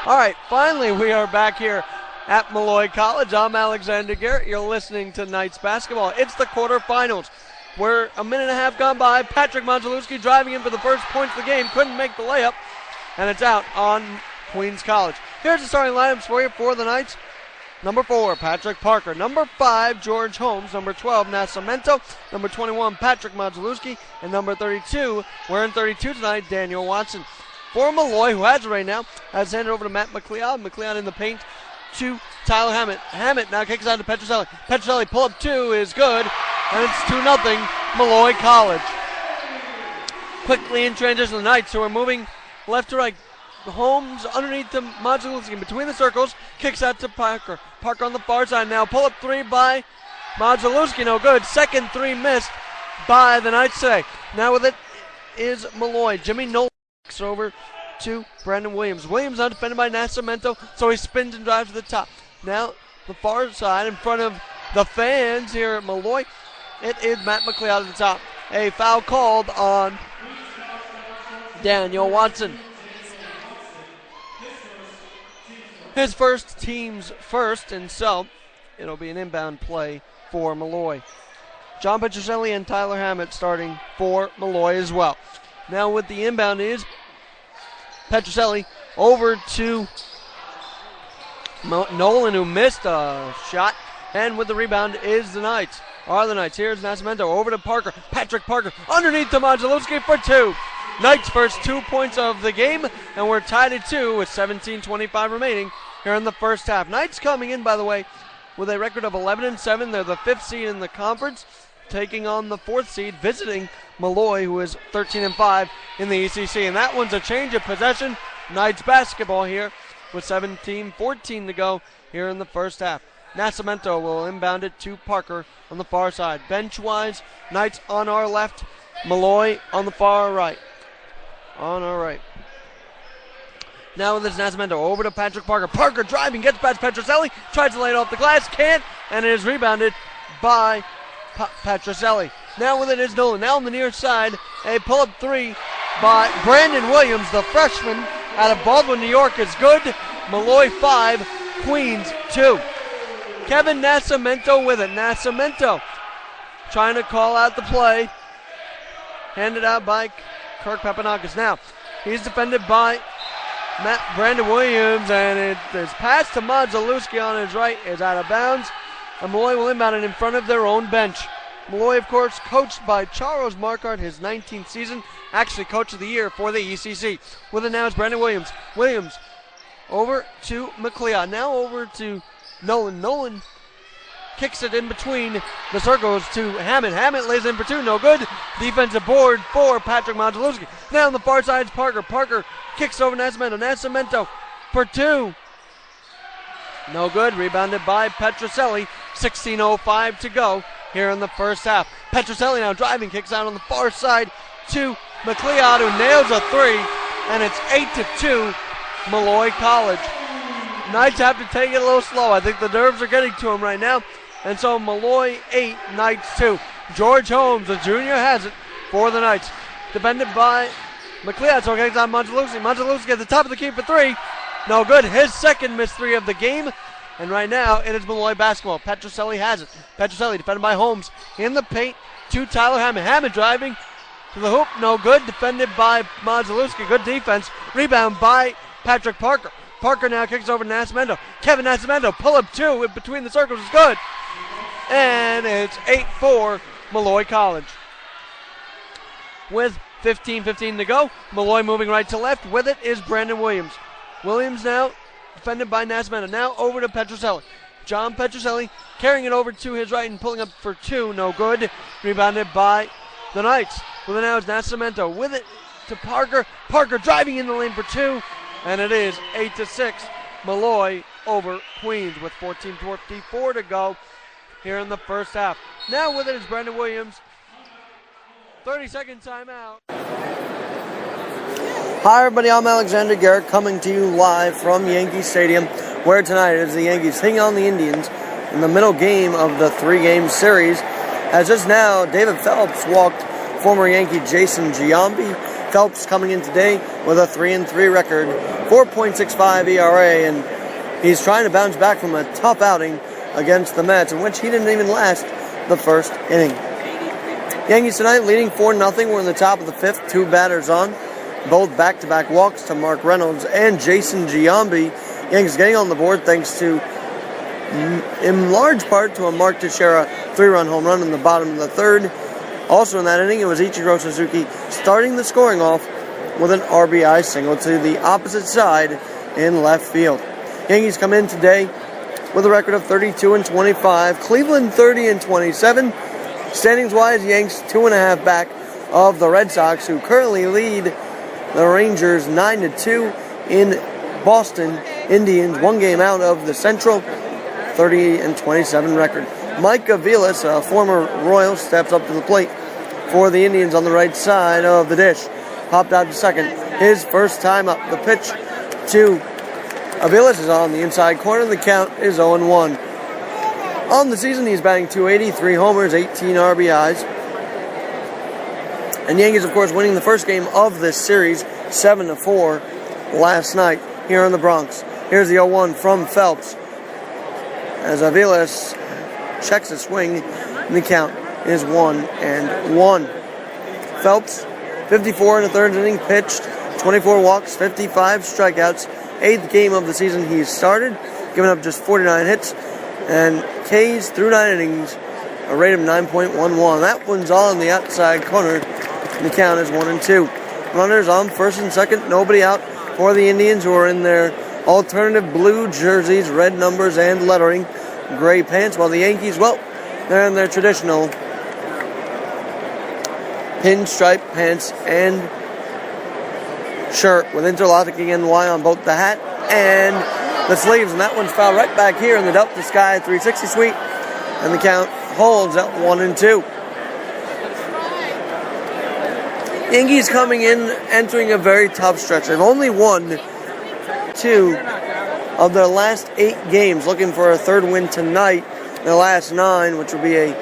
All right, finally we are back here at Malloy College. I'm Alexander Garrett. You're listening to Knights basketball. It's the quarterfinals. We're a minute and a half gone by. Patrick Modzelewski driving in for the first points of the game. Couldn't make the layup, and it's out on Queens College. Here's the starting lineups for you for the Knights. Number 4, Patrick Parker. Number 5, George Holmes. Number 12, Nascimento. Number 21, Patrick Modzelewski. And number 32, wearing 32 tonight, Daniel Watson. For Malloy, who has it right now, has handed over to Matt McLeod. McLeod in the paint to Tyler Hammett. Hammett now kicks out to Petroselli. Petroselli pull-up 2 is good, and it's 2-0 Malloy College. Quickly in transition, the Knights, who are moving left to right. Holmes underneath to Modzelewski between the circles, kicks out to Parker. Parker on the far side now. Pull up 3 by Modzelewski, no good. Second 3 missed by the Knights today. Now with it is Malloy. Jimmy Nolan kicks over to Brandon Williams. Williams now defended by Nascimento, so he spins and drives to the top. Now the far side in front of the fans here at Malloy. It is Matt McLeod at the top. A foul called on Daniel Watson. His first team's first, and so it'll be an inbound play for Malloy. John Petroselli and Tyler Hammett starting for Malloy as well. Now with the inbound is Petroselli over to Nolan, who missed a shot, and with the rebound is the Knights. Here's Nascimento over to Parker. Patrick Parker underneath to Modzelewski for 2. Knights' first 2 points of the game, and we're tied at 2 with 17:25 remaining here in the first half. Knights coming in, by the way, with a record of 11-7. They're the 5th seed in the conference, taking on the 4th seed, visiting Malloy, who is 13-5 in the ECC. And that one's a change of possession. Knights basketball here with 17:14 to go here in the first half. Nascimento will inbound it to Parker on the far side. Bench-wise, Knights on our left, Malloy on the far right. On our right. Now with this Nascimento over to Patrick Parker. Parker driving, gets past Petroselli, tries to lay it off the glass, can't, and it is rebounded by Petroselli. Now with it is Nolan. Now on the near side, a pull-up 3 by Brandon Williams, the freshman out of Baldwin, New York, is good. Malloy 5, Queens 2. Kevin Nascimento with it. Nascimento trying to call out the play. Handed out by Kirk Papanakis. Now, he's defended by Brandon Williams, and it is passed to Modzelewski on his right, is out of bounds. And Malloy will inbound it in front of their own bench. Malloy, of course, coached by Charles Marquardt, his 19th season, actually coach of the year for the ECC. With it now is Brandon Williams. Williams over to McLeod. Now over to Nolan. Nolan kicks it in between the circles to Hammett. Hammett lays in for 2, no good. Defensive board for Patrick Modzelewski. Now on the far side is Parker. Parker kicks over Nascimento. Nascimento for 2. No good. Rebounded by Petroselli. 16:05 to go here in the first half. Petroselli now driving, kicks out on the far side to McLeod, who nails a 3, and it's 8-2 Malloy College. Knights have to take it a little slow. I think the nerves are getting to him right now. And so Malloy 8, Knights 2. George Holmes, the junior, has it for the Knights. Defended by McLeod, so it kicks out Modzelewski. Modzelewski at the top of the key for 3. No good. His second missed 3 of the game. And right now it is Malloy basketball. Petroselli has it. Petroselli defended by Holmes in the paint to Tyler Hammett. Hammett driving to the hoop. No good. Defended by Modzelewski. Good defense. Rebound by Patrick Parker. Parker now kicks over to Nascimento. Kevin Nascimento, pull-up 2 in between the circles is good. And it's 8-4 Malloy College. With 15:15 to go, Malloy moving right to left. With it is Brandon Williams. Williams now defended by Nascimento. Now over to Petroselli. John Petroselli carrying it over to his right and pulling up for 2. No good. Rebounded by the Knights. With it now is Nascimento. With it to Parker. Parker driving in the lane for 2. And it is 8-6 Malloy over Queens with 14:54 to go here in the first half. Now with it is Brandon Williams. 30-second timeout. Hi everybody, I'm Alexander Garrett coming to you live from Yankee Stadium, where tonight is the Yankees taking on the Indians in the middle game of the 3-game series. As just now, David Phelps walked former Yankee Jason Giambi Phelps coming in today with a 3-3 record, 4.65 ERA, and he's trying to bounce back from a tough outing against the Mets, in which he didn't even last the first inning. Yankees tonight leading 4-0. We're in the top of the fifth, 2 batters on. Both back-to-back walks to Mark Reynolds and Jason Giambi. Yankees getting on the board thanks to, in large part, to a Mark Teixeira 3-run home run in the bottom of the third. Also in that inning, it was Ichiro Suzuki starting the scoring off with an RBI single to the opposite side in left field. Yankees come in today with a record of 32-25. Cleveland 30-27. Standings-wise, Yanks 2.5 back of the Red Sox, who currently lead the Rangers 9-2 in Boston. Indians 1 game out of the Central, 30-27 record. Mike Aviles, a former Royal, steps up to the plate for the Indians on the right side of the dish. Popped out to second. His first time up. The pitch to Aviles is on the inside corner. The count is 0-1. On the season, he's batting .280, 3 homers, 18 RBIs. And Yankees, of course, winning the first game of this series, 7-4, last night here in the Bronx. Here's the 0-1 from Phelps as Aviles checks a swing, and the count is 1-1. Phelps, 54 in the third inning, pitched 24 walks, 55 strikeouts, 8th game of the season he's started, giving up just 49 hits. And K's through 9 innings, a rate of 9.11. That one's on the outside corner. The count is 1-2. Runners on first and second, nobody out for the Indians, who are in their alternative blue jerseys, red numbers and lettering, gray pants, while the Yankees, well, they're in their traditional pinstripe pants and shirt with interlocking NY on both the hat and the sleeves, and that one's fouled right back here in the Delta Sky 360 suite, and the count holds at 1-2. Yankees coming in, entering a very tough stretch. They've only won 2 of their last 8 games, looking for a third win tonight in the last 9, which will be a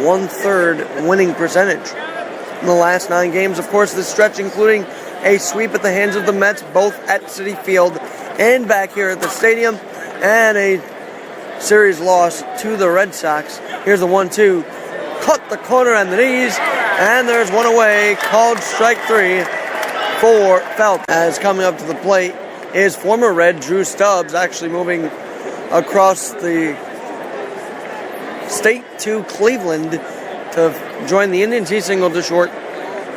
1/3 winning percentage in the last 9 games. Of course, this stretch including a sweep at the hands of the Mets, both at Citi Field and back here at the stadium, and a series loss to the Red Sox. Here's the 1-2. Cut the corner and the knees, and there's one away, called strike 3 for Phelps. As coming up to the plate is former Red Drew Stubbs, actually moving across the state to Cleveland to join the Indians. He singled to short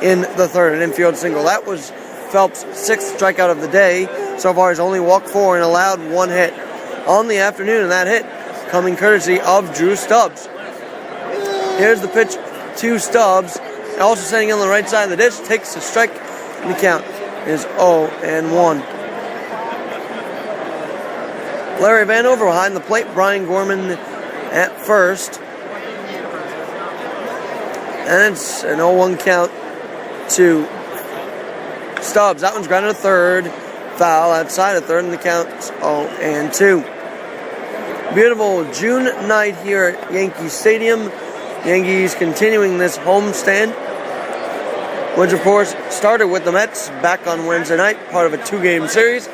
in the third, an infield single. That was Phelps' 6th strikeout of the day. So far, he's only walked 4 and allowed 1 hit on the afternoon, and that hit coming courtesy of Drew Stubbs. Here's the pitch to Stubbs, also sitting on the right side of the dish, takes a strike, and the count is 0-1. Larry Vanover behind the plate, Brian Gorman at first, and it's an 0-1 count to Stubbs. That one's grounded to third, foul outside of third, and the count's 0-2. Beautiful June night here at Yankee Stadium. Yankees continuing this homestand, which of course started with the Mets back on Wednesday night, part of a 2-game series.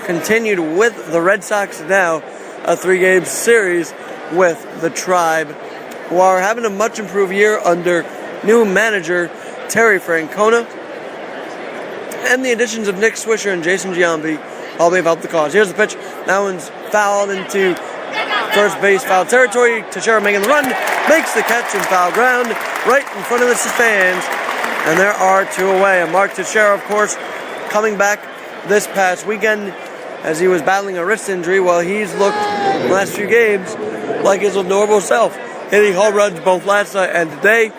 Continued with the Red Sox, now a 3-game series with the Tribe, who are having a much improved year under new manager Terry Francona. And the additions of Nick Swisher and Jason Giambi all have helped the cause. Here's the pitch. That one's fouled into first base foul territory. Teixeira making the run, makes the catch in foul ground right in front of the stands. And there are 2 away. And Mark Teixeira, of course, coming back this past weekend as he was battling a wrist injury, while he's looked the last few games like his normal self, hitting home runs both last night and today,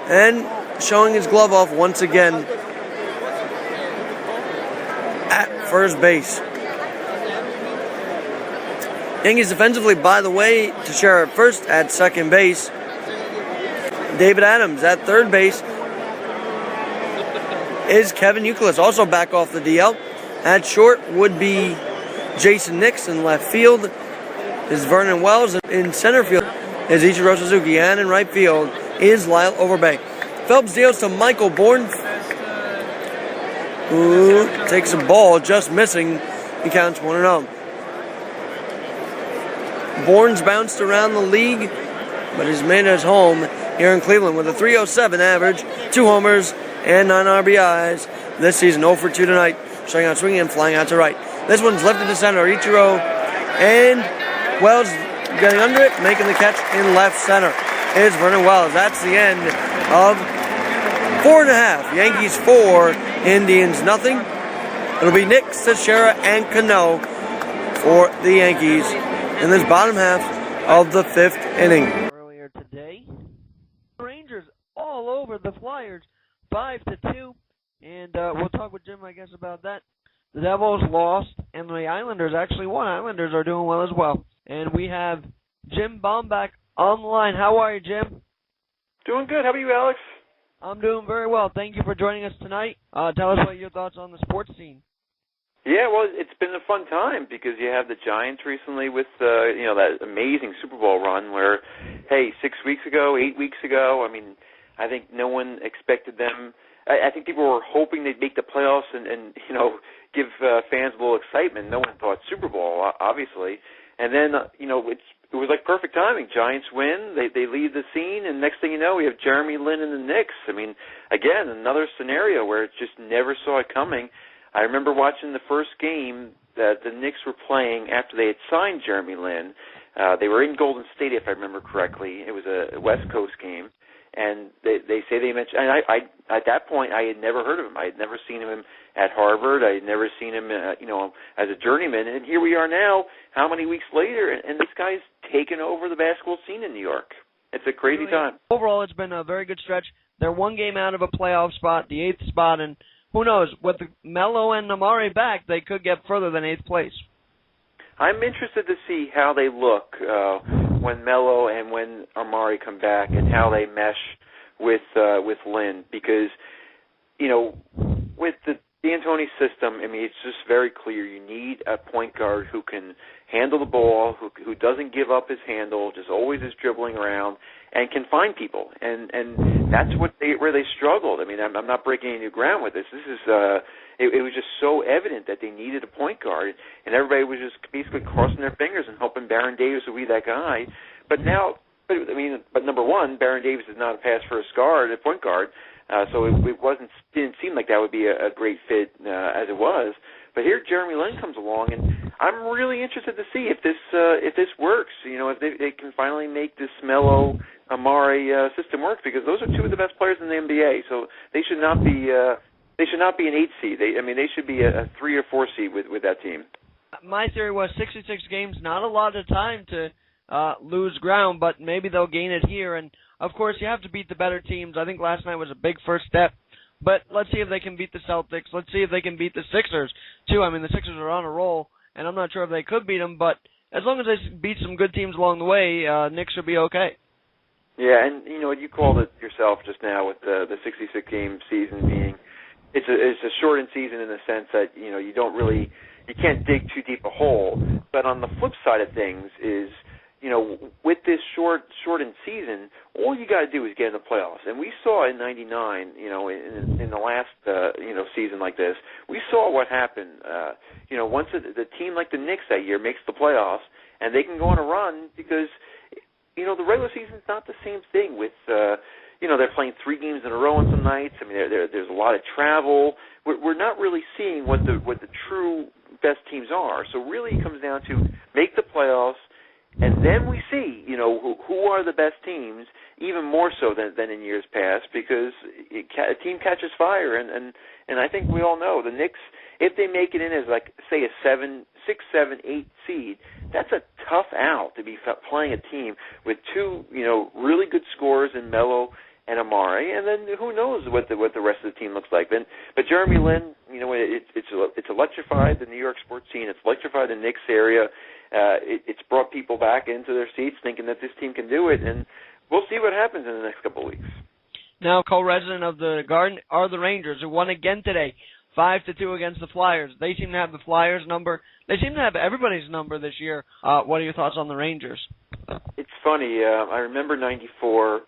and showing his glove off once again at first base. Yankees defensively, by the way, Teixeira at first, at second base. David Adams at third base is Kevin Youkilis, also back off the DL. At short would be Jason Nixon. Left field is Vernon Wells. In center field is Ichiro Suzuki. And in right field is Lyle Overbay. Phelps deals to Michael Bourne. who takes a ball, just missing. He counts 1-0. Bourne's bounced around the league, but has made his home here in Cleveland with a .307 average, 2 homers, and 9 RBIs this season. 0 for 2 tonight. Starting out swinging and flying out to right. This one's lifted to center. Ichiro and Wells getting under it, making the catch in left center is Vernon Wells. That's the end of 4.5. Yankees 4, Indians nothing. It'll be Nick, Teixeira, and Cano for the Yankees in this bottom half of the 5th inning. Earlier today, the Rangers all over the Flyers, 5-2, and we'll talk with Jim, I guess, about that. The Devils lost, and the Islanders actually won. Islanders are doing well as well. And we have Jim Bomback on the line. How are you, Jim? Doing good. How about you, Alex? I'm doing very well. Thank you for joining us tonight. Tell us what your thoughts on the sports scene. Yeah, well, it's been a fun time because you have the Giants recently with that amazing Super Bowl run where, hey, 6 weeks ago, 8 weeks ago, I mean, I think no one expected them. I think people were hoping they'd make the playoffs and give fans a little excitement. No one thought Super Bowl, obviously. And then, it was like perfect timing. Giants win, they lead the scene, and next thing you know, we have Jeremy Lin and the Knicks. I mean, again, another scenario where it just never saw it coming. I remember watching the first game that the Knicks were playing after they had signed Jeremy Lin. They were in Golden State, if I remember correctly. It was a West Coast game. And they say they mentioned, and I at that point I had never heard of him. I had never seen him at Harvard. I had never seen him, as a journeyman. And here we are now, how many weeks later, and this guy's taken over the basketball scene in New York. It's a crazy time. Overall, it's been a very good stretch. They're one game out of a playoff spot, the 8th spot, and who knows, with Melo and Amari back, they could get further than 8th place. I'm interested to see how they look when Melo and when Amari come back and how they mesh with Lin, because with the D'Antoni system, I mean, it's just very clear you need a point guard who can handle the ball, who doesn't give up his handle, just always is dribbling around and can find people, and that's where they struggled. I mean, I'm not breaking any new ground with this. This is it was just so evident that they needed a point guard, and everybody was just basically crossing their fingers and hoping Baron Davis would be that guy. But number one, Baron Davis is not a pass first guard, a point guard, so it didn't seem like that would be a great fit as it was. But here Jeremy Lin comes along, and I'm really interested to see if this works. If they can finally make this Melo Amari system work, because those are two of the best players in the NBA. So they should not be an 8 seed. They should be a 3 or 4 seed with that team. My theory was 66 games, not a lot of time to lose ground, but maybe they'll gain it here. And of course, you have to beat the better teams. I think last night was a big first step. But let's see if they can beat the Celtics. Let's see if they can beat the Sixers, too. I mean, the Sixers are on a roll, and I'm not sure if they could beat them, but as long as they beat some good teams along the way, Knicks should be okay. Yeah, and you called it yourself just now with the 66-game season being it's a shortened season in the sense that you can't dig too deep a hole. But on the flip side of things is with this shortened season, all you got to do is get in the playoffs. And we saw in '99, in the last season like this, we saw what happened. Once the team like the Knicks that year makes the playoffs, and they can go on a run because the regular season's not the same thing with they're playing 3 games in a row on some nights. I mean, there's a lot of travel. We're not really seeing what the true best teams are. So really, it comes down to make the playoffs. And then we see, who are the best teams, even more so than in years past, because a team catches fire. And I think we all know the Knicks, if they make it in as say a 6, 7, 8 seed, that's a tough out to be playing a team with 2, really good scorers in Melo and Amari, and then who knows what the rest of the team looks like. But Jeremy Lin, it's electrified the New York sports scene. It's electrified the Knicks area. It's brought people back into their seats thinking that this team can do it, and we'll see what happens in the next couple of weeks. Now, co-resident of the Garden are the Rangers, who won again today, 5-2 against the Flyers. They seem to have the Flyers' number. They seem to have everybody's number this year. What are your thoughts on the Rangers? It's funny. I remember '94.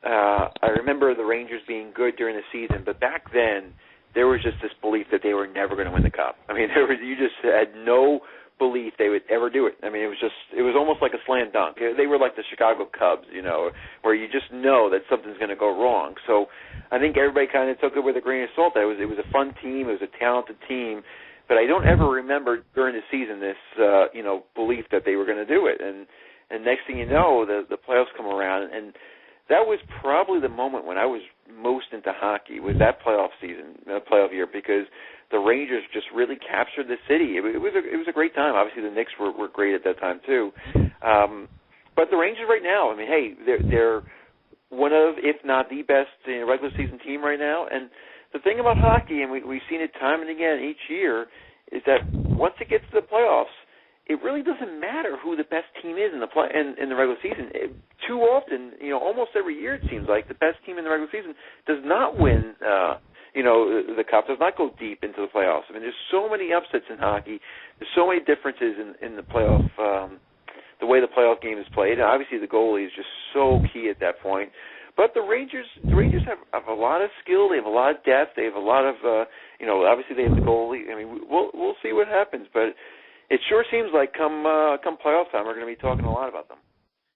I remember the Rangers being good during the season, but back then, there was just this belief that they were never going to win the Cup. I mean, you just had no belief they would ever do it. I mean, it was almost like a slam dunk. They were like the Chicago Cubs, where you just know that something's going to go wrong. So I think everybody kind of took it with a grain of salt. It was a fun team. It was a talented team. But I don't ever remember during the season this, belief that they were going to do it. And next thing you know, the playoffs come around, and that was probably the moment when I was most into hockey, was that playoff year, because the Rangers just really captured the city. It was a great time. Obviously, the Knicks were great at that time too. But the Rangers right now, I mean, hey, they're one of, if not the best regular season team right now. And the thing about hockey, and we've seen it time and again each year, is that once it gets to the playoffs, it really doesn't matter who the best team is in the regular season. Too often, almost every year it seems like the best team in the regular season does not win. The Cup, does not go deep into the playoffs. I mean, there's so many upsets in hockey. There's so many differences in the playoff, the way the playoff game is played. And obviously, the goalie is just so key at that point. But the Rangers have a lot of skill. They have a lot of depth. They have a lot of, obviously they have the goalie. I mean, we'll see what happens. But it sure seems like come playoff time, we're going to be talking a lot about them.